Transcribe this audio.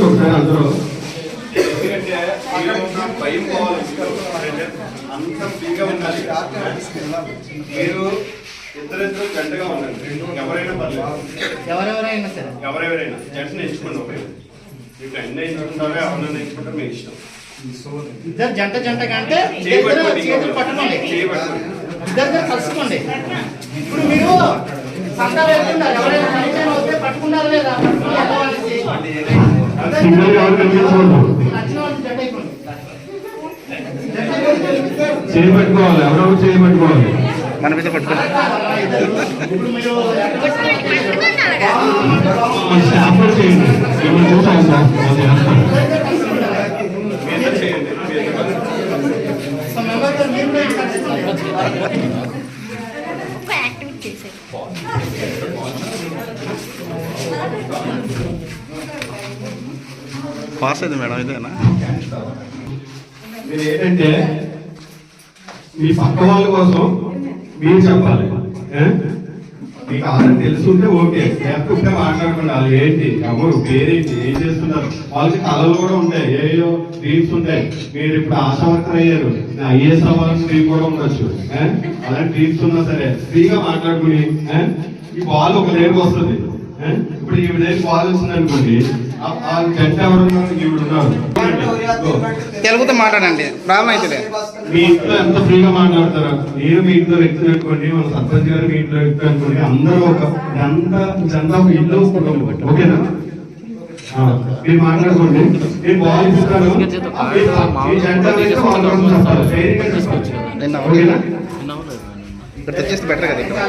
ఒకసారి అందరూ భయం పోవాలి, అంత ఫ్రీగా ఉండాలి. మీరు ఇద్దరిద్దరు జంటగా ఉండండి, ఎవరైనా పర్లేదు, ఎవరెవరైనా జంటను ఎంచుకోండి. మీ ఫ్రెండ్ ఎంచుకుంటారో ఎవరైనా ఎంచుకుంటారో మీ ఇష్టం. ఇద్దరు జంట జంట కంటే చేతులు పట్టుకోండి, ఇద్దరు కలుసుకోండి. ఇప్పుడు మీరు సంఘాలు వెళ్తున్నారు, ఎవరైనా పరిచయం వస్తే పట్టుకున్నారా లేదా? చేయబట్టుకోవాలి, ఎవరెవరు చేయబట్టుకోవాలి, మన మీద పట్టుకోవాలి. చేయండి, ఏమైనా చూసాను సార్ పాస్ అయింది మేడం ఇదేనా? మీరు ఏంటంటే మీ పక్క వాళ్ళ కోసం మీరు చెప్పాలి. మీకు ఆల్రెడీ తెలుసుంటే ఓకే, లేకపోతే మాట్లాడకుండా వాళ్ళు ఏంటి, ఎవరు పేరేంటి, ఏం చేస్తున్నారు, వాళ్ళకి కళలు కూడా ఉంటాయి, ఏయో డ్రీమ్స్ ఉంటాయి. మీరు ఇప్పుడు ఆశా వర్కర్ అయ్యారు, ఐఏఎస్ అవ్వాలని డ్రీమ్ కూడా ఉండొచ్చు. అలాంటి డ్రీమ్స్ ఉన్నా సరే ఫ్రీగా మాట్లాడుకుని ఈ బాల్ ఒక లేరుకు వస్తుంది. ఇప్పుడు ఈ లేరు బాల్ వచ్చింది అనుకోండి, ఆ జంట ఎవరున్నారు, ఈవిడ ఉన్నారు, తెలుగుతో మాట్లాడండి, ప్రాబ్లం అయితే. మీ ఇంట్లో ఎంత ఫ్రీగా మాట్లాడతారా? నేను మీ ఇంట్లో వ్యక్తులు అనుకోండి, మన సర్పంచ్ గారు మీ ఇంట్లో వ్యక్తులు అనుకోండి, అందరూ ఒక జంట ఇల్లు కుటుంబం, ఓకేనా? మీరు మాట్లాడుకోండి, నేను బాల్ ఇస్తాను, ఇక్కడ తెచ్చేస్తే బెటర్ కదా. ఇక్కడ